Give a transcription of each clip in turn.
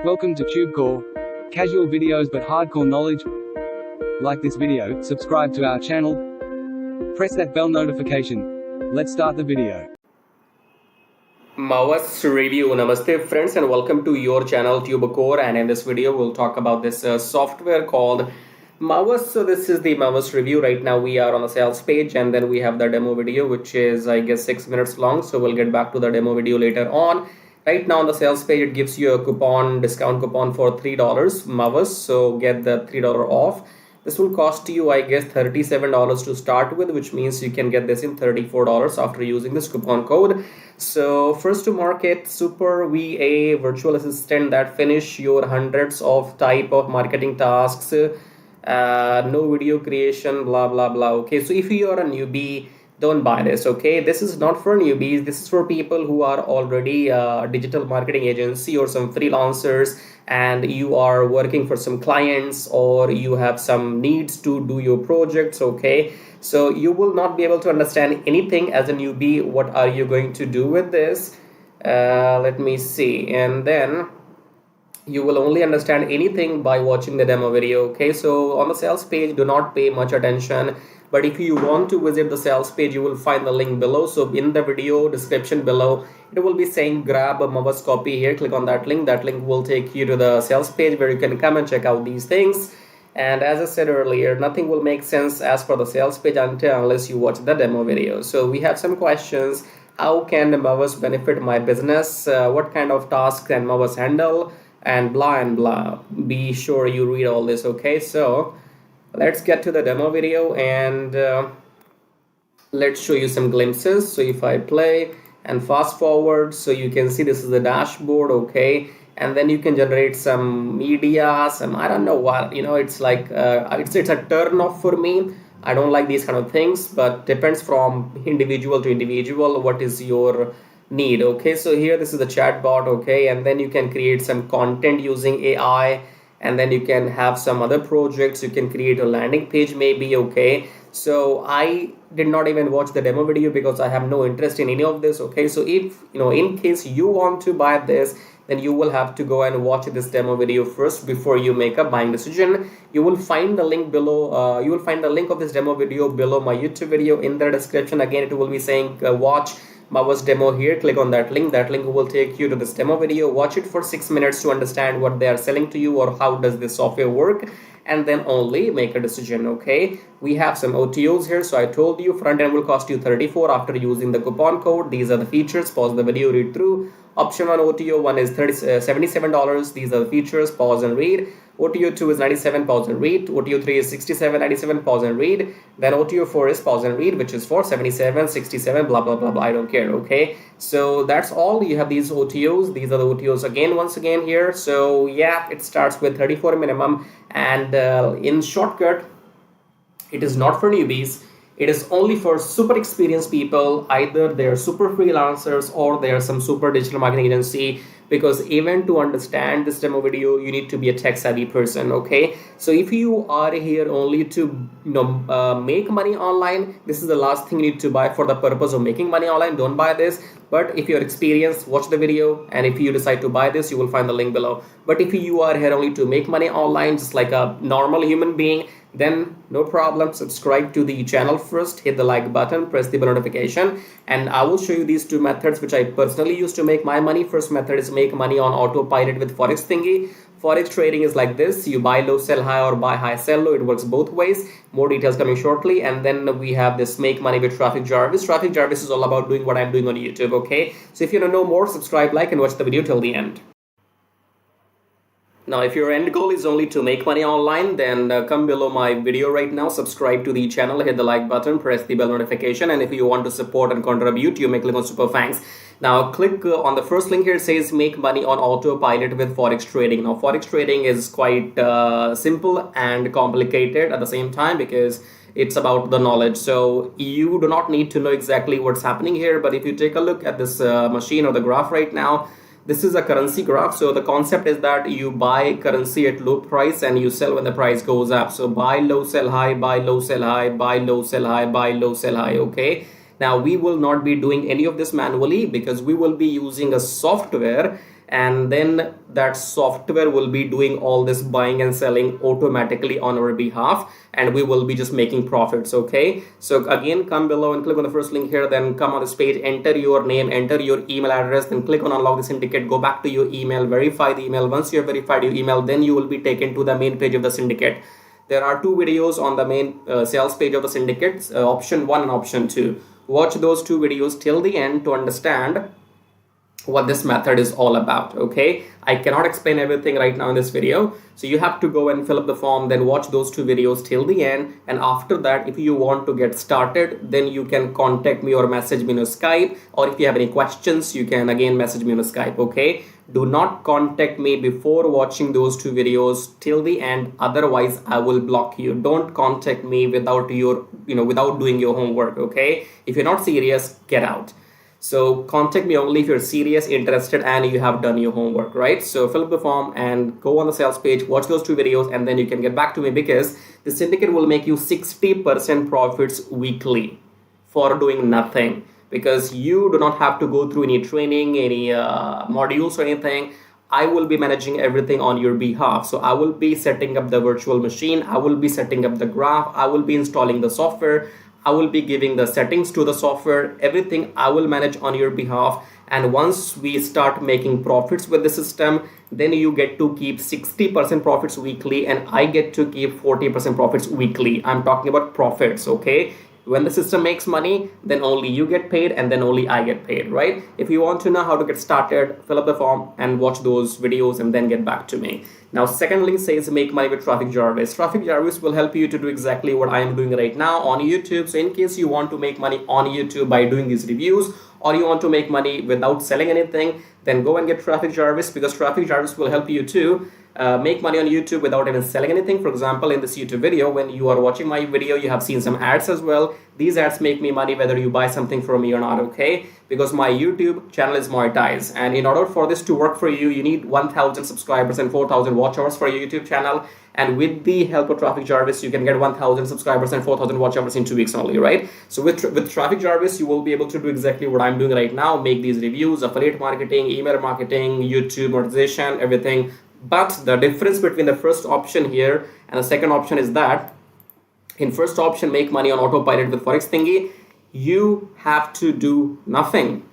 Welcome to TubeCore. Casual videos but hardcore knowledge. Like this video, subscribe to our channel, press that bell notification. Let's start the video. MAVAS review. Namaste friends and welcome to your channel TubeCore, and in this video we'll talk about this software called MAVAS. So this is the MAVAS review. Right now we are on the sales page, and then we have the demo video, which is I guess 6 minutes long, so we'll get back to the demo video later on. Right now on the sales page it gives you a discount coupon for $3 MAVAS, so get the $3 off. This will cost you I guess $37 to start with, which means you can get this in $34 after using this coupon code. So first to market, super VA virtual assistant that finish your hundreds of type of marketing tasks, no video creation, blah blah blah. Okay, so if you are a newbie, don't buy this. Okay, this is not for newbies. This is for people who are already a digital marketing agency or some freelancers, and you are working for some clients, or you have some needs to do your projects. Okay, so you will not be able to understand anything as a newbie. What are you going to do with this? Let me see. And then you will only understand anything by watching the demo video. Okay, so on the sales page, do not pay much attention. But if you want to visit the sales page, you will find the link below. So in the video description below, it will be saying grab a MAVAS copy here. Click on that link. That link will take you to the sales page where you can come and check out these things. And as I said earlier, nothing will make sense as per the sales page unless you watch the demo video. So we have some questions. How can MAVAS benefit my business? What kind of tasks can MAVAS handle? And blah and blah. Be sure you read all this. Okay, so let's get to the demo video, and let's show you some glimpses. So if I play and fast forward, so you can see this is the dashboard. Okay, and then you can generate some media, some I don't know what, it's like it's a turn off for me. I don't like these kind of things, but depends from individual to individual what is your need. Okay, so here this is the chat bot. Okay, and then you can create some content using AI, and then you can have some other projects. You can create a landing page maybe. Okay, so I did not even watch the demo video because I have no interest in any of this. Okay, so if in case you want to buy this, then you will have to go and watch this demo video first before you make a buying decision. You will find the link below. You will find the link of this demo video below my YouTube video in the description. Again, it will be saying watch MAVAS demo here. Click on that link. That link will take you to this demo video. Watch it for 6 minutes to understand what they are selling to you or how does this software work, and then only make a decision. Okay, we have some OTOs here. So I told you front end will cost you $34 after using the coupon code. These are the features. Pause the video, read through. Option 1 OTO 1 is $77. These are the features. Pause and read. OTO 2 is 97, pause and read. OTO 3 is 67, 97, pause and read. Then OTO 4 is pause and read, which is for 77, 67, blah blah blah blah. I don't care. Okay, so that's all. You have these OTOs. These are the OTOs again, once again here. So yeah, it starts with 34 minimum, and in shortcut, it is not for newbies. It is only for super experienced people. Either they're super freelancers or they're some super digital marketing agency, because even to understand this demo video, you need to be a tech savvy person. Okay, so if you are here only to make money online, this is the last thing you need to buy for the purpose of making money online. Don't buy this. But if you're experienced, watch the video, and if you decide to buy this, you will find the link below. But if you are here only to make money online, just like a normal human being, then no problem. Subscribe to the channel first, hit the like button, press the bell notification, and I will show you these two methods which I personally use to make my money. First method is make money on autopilot with Forex thingy. Forex trading is like this: you buy low, sell high, or buy high, sell low. It works both ways. More details coming shortly. And then we have this make money with Traffic Jarvis. Traffic Jarvis is all about doing what I'm doing on YouTube. Okay, so if you want to know more, subscribe, like, and watch the video till the end. Now, if your end goal is only to make money online, then come below my video right now, subscribe to the channel, hit the like button, press the bell notification, and if you want to support and contribute, you may click on super thanks. Now, click on the first link here. It says make money on autopilot with Forex trading. Now, Forex trading is quite simple and complicated at the same time, because it's about the knowledge. So you do not need to know exactly what's happening here, but if you take a look at this machine or the graph right now, this is a currency graph. So the concept is that you buy currency at low price and you sell when the price goes up. So buy low, sell high, buy low, sell high, buy low, sell high, buy low, sell high. Okay, now we will not be doing any of this manually, because we will be using a software and then that software will be doing all this buying and selling automatically on our behalf, and we will be just making profits. Okay, so again, come below and click on the first link here, then come on this page, enter your name, enter your email address, then click on unlock the syndicate, go back to your email, verify the email. Once you have verified your email, then you will be taken to the main page of the syndicate. There are two videos on the main sales page of the syndicate, option 1 and option 2. Watch those two videos till the end to understand what this method is all about. Okay, I cannot explain everything right now in this video, so you have to go and fill up the form, then watch those two videos till the end, and after that, if you want to get started, then you can contact me or message me on Skype, or if you have any questions, you can again message me on Skype. Okay, do not contact me before watching those two videos till the end, otherwise I will block you. Don't contact me without your without doing your homework. Okay, if you're not serious, get out. So contact me only if you're serious, interested, and you have done your homework, right? So fill up the form and go on the sales page, watch those two videos, and then you can get back to me, because the syndicate will make you 60% profits weekly for doing nothing, because you do not have to go through any training, any modules or anything. I will be managing everything on your behalf. So I will be setting up the virtual machine, I will be setting up the graph, I will be installing the software, I will be giving the settings to the software, everything I will manage on your behalf. And once we start making profits with the system, then you get to keep 60% profits weekly, and I get to keep 40% profits weekly. I'm talking about profits, okay? When the system makes money, then only you get paid, and then only I get paid, right? If you want to know how to get started, fill up the form and watch those videos and then get back to me. Now, second link says make money with Traffic Jarvis. Traffic Jarvis will help you to do exactly what I am doing right now on YouTube. So in case you want to make money on YouTube by doing these reviews, or you want to make money without selling anything, then go and get Traffic Jarvis, because Traffic Jarvis will help you to make money on YouTube without even selling anything. For example, in this YouTube video, when you are watching my video, you have seen some ads as well. These ads make me money whether you buy something from me or not, okay? Because my YouTube channel is monetized, and in order for this to work for you, you need 1,000 subscribers and 4,000 watch hours for your YouTube channel. And with the help of Traffic Jarvis, you can get 1,000 subscribers and 4,000 watch hours in 2 weeks only, right? So with Traffic Jarvis, you will be able to do exactly what I'm doing right now, make these reviews, affiliate marketing, email marketing, YouTube monetization, everything. But the difference between the first option here and the second option is that in first option, make money on autopilot with Forex Thingy, you have to do nothing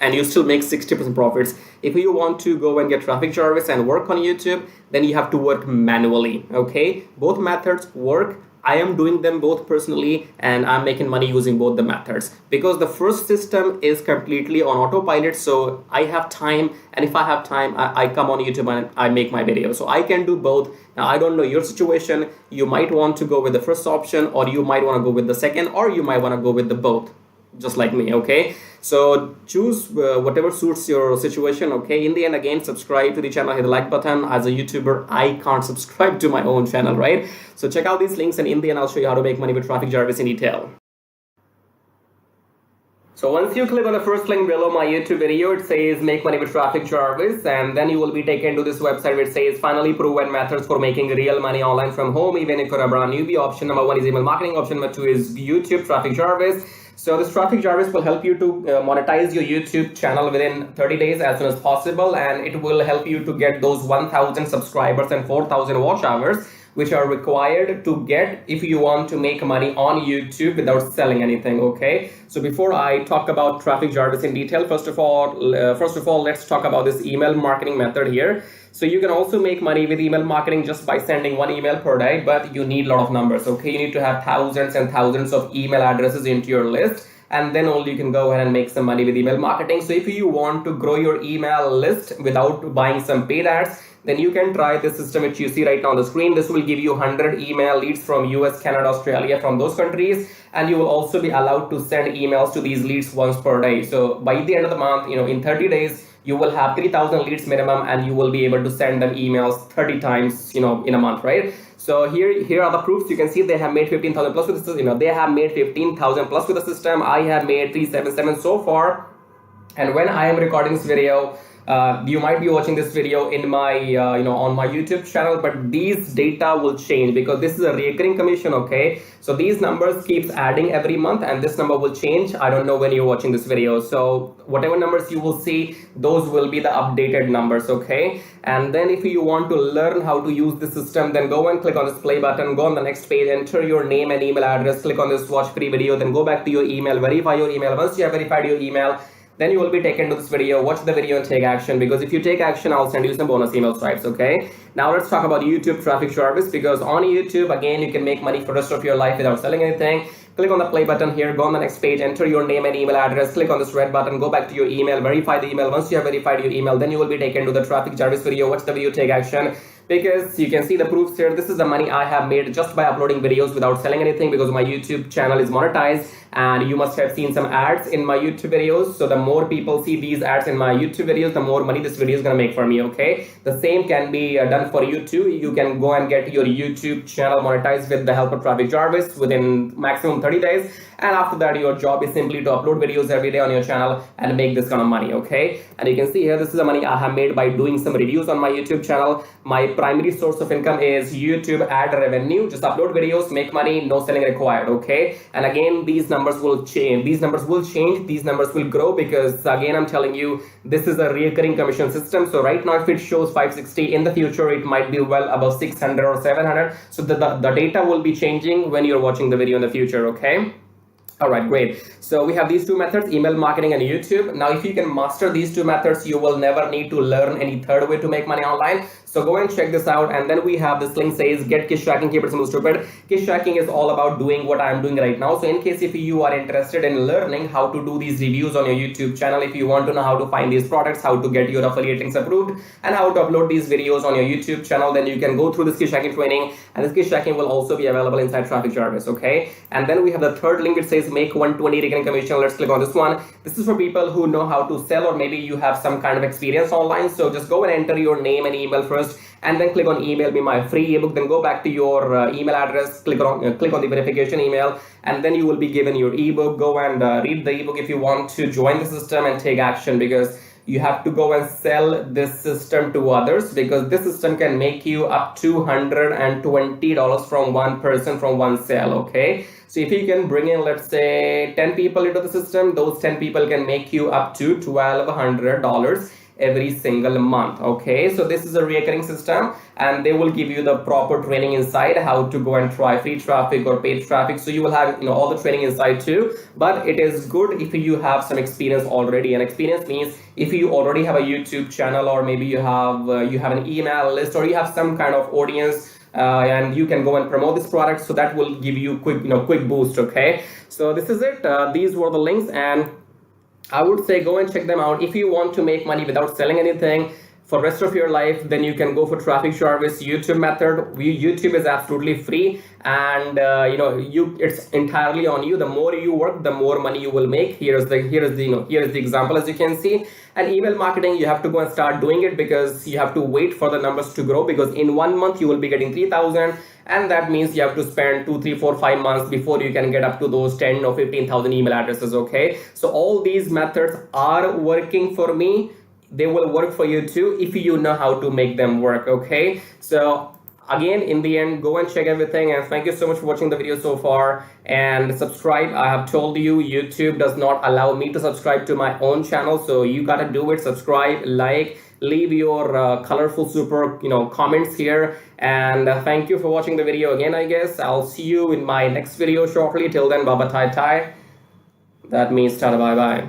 and you still make 60% profits. If you want to go and get Traffic Jarvis and work on YouTube, then you have to work manually, okay? Both methods work. I am doing them both personally, and I'm making money using both the methods, because the first system is completely on autopilot. So I have time, and if I have time, I come on YouTube and I make my video. So I can do both. Now, I don't know your situation. You might want to go with the first option, or you might want to go with the second, or you might want to go with the both, just like me, okay? So choose whatever suits your situation, okay? In the end, again, subscribe to the channel, hit the like button. As a YouTuber, I can't subscribe to my own channel, right? So check out these links, and in the end, I'll show you how to make money with Traffic Jarvis in detail. So once you click on the first link below my YouTube video, it says make money with Traffic Jarvis, and then you will be taken to this website where it says finally proven methods for making real money online from home, even if you're a brand newbie. Option number 1 is email marketing. Option number 2 is YouTube Traffic Jarvis. So this Traffic Jarvis will help you to monetize your YouTube channel within 30 days as soon as possible, and it will help you to get those 1,000 subscribers and 4,000 watch hours, which are required to get if you want to make money on YouTube without selling anything, okay? So before I talk about Traffic Jarvis in detail, first of all, let's talk about this email marketing method here. So you can also make money with email marketing just by sending 1 email per day, but you need a lot of numbers, okay? You need to have thousands and thousands of email addresses into your list, and then only you can go ahead and make some money with email marketing. So if you want to grow your email list without buying some paid ads, then you can try this system which you see right now on the screen. This will give you 100 email leads from US, Canada, Australia, from those countries, and you will also be allowed to send emails to these leads once per day. So by the end of the month, in 30 days, you will have 3,000 leads minimum, and you will be able to send them emails 30 times, in a month, right? So here are the proofs. You can see they have made 15,000 plus with the system. They have made 15,000 plus with the system. I have made 377 so far, and when I am recording this video, You might be watching this video in my on my YouTube channel, but these data will change because this is a recurring commission. Okay, so these numbers keeps adding every month, and this number will change. I don't know when you're watching this video, so whatever numbers you will see, those will be the updated numbers. Okay, and then if you want to learn how to use the system, then go and click on this play button, go on the next page, enter your name and email address, click on this watch free video, then go back to your email, verify your email. Once you have verified your email, then you will be taken to this video. Watch the video and take action, because if you take action, I'll send you some bonus email stripes. Okay, now let's talk about YouTube traffic Jarvis, because on YouTube, again, you can make money for the rest of your life without selling anything. Click on the play button here, go on the next page, enter your name and email address, click on this red button, go back to your email, verify the email. Once you have verified your email, then you will be taken to the traffic Jarvis video. Watch the video, take action, because you can see the proofs here. This is the money I have made just by uploading videos without selling anything, because my YouTube channel is monetized, and you must have seen some ads in my YouTube videos. So the more people see these ads in my YouTube videos, the more money this video is gonna make for me. Okay, the same can be done for you too. You can go and get your YouTube channel monetized with the help of traffic Jarvis within maximum 30 days. And after that, your job is simply to upload videos every day on your channel and make this kind of money. Okay, and you can see here, this is the money I have made by doing some reviews on my YouTube channel. My primary source of income is YouTube ad revenue. Just upload videos, make money, no selling required. Okay, and again, these numbers will change. These numbers will change. These numbers will grow, because again, I'm telling you, this is a recurring commission system. So right now, if it shows 560, in the future, it might be well above 600 or 700. So the data will be changing when you're watching the video in the future. Okay. All right, great. So we have these two methods, email marketing and YouTube. Now, if you can master these two methods, you will never need to learn any third way to make money online. So go and check this out. And then we have this link says get kiss tracking, keep it simple stupid. Kiss tracking is all about doing what I'm doing right now. So in case if you are interested in learning how to do these reviews on your YouTube channel, if you want to know how to find these products, how to get your affiliate links approved, and how to upload these videos on your YouTube channel, then you can go through this kiss tracking training. And this kiss tracking will also be available inside Traffic Jarvis. Okay, and then we have the third link. It says make 120 recurring commission. Let's click on this one. This is for people who know how to sell, or maybe you have some kind of experience online. So just go and enter your name and email first, and then click on email me my free ebook. Then go back to your email address, click on the verification email, and then you will be given your ebook. Go and read the ebook if you want to join the system and take action, because you have to go and sell this system to others, because this system can make you up to $120 from one person, from one sale. Okay, so if you can bring in, let's say, 10 people into the system, those 10 people can make you up to $1,200 every single month. Okay, so this is a recurring system, and they will give you the proper training inside how to go and try free traffic or paid traffic. So you will have all the training inside too, but it is good if you have some experience already. And experience means if you already have a YouTube channel, or maybe you have an email list, or you have some kind of audience, and you can go and promote this product. So that will give you quick boost. Okay, so this is it. These were the links, and I would say go and check them out. If you want to make money without selling anything for rest of your life, then you can go for Traffic Jarvis YouTube method. YouTube is absolutely free, and it's entirely on you. The more you work, the more money you will make. Here is the example, as you can see. And email marketing, you have to go and start doing it, because you have to wait for the numbers to grow, because in 1 month you will be getting 3,000, and that means you have to spend 2, 3, 4, 5 months before you can get up to those 10 or 15,000 email addresses. Okay, so all these methods are working for me. They will work for you too if you know how to make them work. Okay, so again, in the end, go and check everything, and thank you so much for watching the video so far, and subscribe. I have told you, YouTube does not allow me to subscribe to my own channel, so you gotta do it. Subscribe, like, leave your colorful super comments here, and thank you for watching the video again. I guess I'll see you in my next video shortly. Till then, bye bye, tai tai. That means tada, bye bye.